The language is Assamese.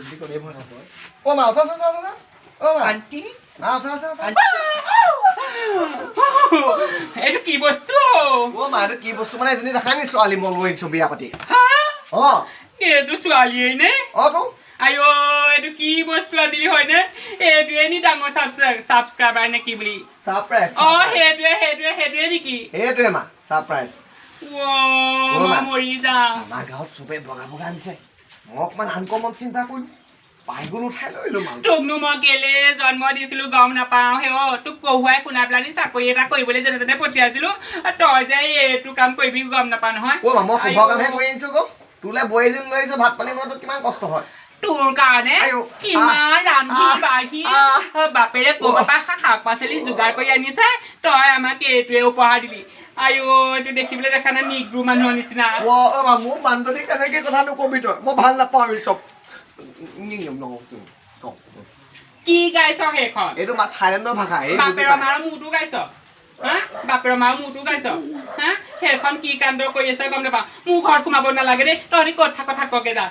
যদি করে ভয় নকয় ও মা উঠা উঠা উঠা ও মা আন্টি মা উঠা উঠা উঠা এইটো কি বস্তু ও মা এইটো কি বস্তু মানে এজনী দেখা নি ছোৱালী মই লৈ আহিছো বিয়া পাতি অ এইটো ছোৱালীয়ে নে অ তো আইঅ এইটো কি বস্তু আনিলি হয়নে এইটোৱে নি ডাঙৰ ছাবস্ক্ৰাইবাৰ নে কি বুলি সাৰপ্ৰাইজ অ সেইটোৱে নেকি এইটোৱে মা সাৰপ্ৰাইজ মই মৰি যাওঁ আমাৰ গাঁৱত চবে বগা বগা আনিছে মই অকমান আনকমন চিন্তা কৰিলো পাই গ'ল উঠাই লৈলো মানুহ তোকনো মই কেলে জন্ম দিছিলো গম নাপাওঁ হে তোক পঢ়ুৱাই শুনাই পেলাই চাকৰি এটা কৰিবলৈ যেনে তেনে পঠিয়াইছিলো তই যে এইটো কাম কৰিবি গম নাপাওঁ নহয় অ মই শুভ কামহে কৰি আনিছো গো তোলে বৈজন লৈ আহিছো ভাত পানী খোৱাটো কিমান কষ্ট হয় তোৰ কাৰণে কিমান ৰান্ধি বাঢ়ি বাপেৰে ক'ৰবাৰ পৰা শাক পাচলি যোগাৰ কৰি আনিছে তই আমাক এইটোৱে উপহাৰ দিলি আইঅ এইটো দেখিবলৈ দেখা নাই নিগ্ৰো মানুহৰ নিচিনা মোৰ মানুহজনী কেনেকে কথা নকবি তই মই ভাল নাপাওঁ আমি চব কি গাইছ সেইখন এইটো থাইলেণ্ডৰ ভাষা বাপেৰ মাৰ মূৰটো গাইছ বাপেৰ মাৰ মূৰটো গাইছ সেইখন কি কাণ্ড কৰি আছে গম নাপাওঁ মোৰ ঘৰত সোমাব নালাগে দেই তহঁতি কথা ককে যা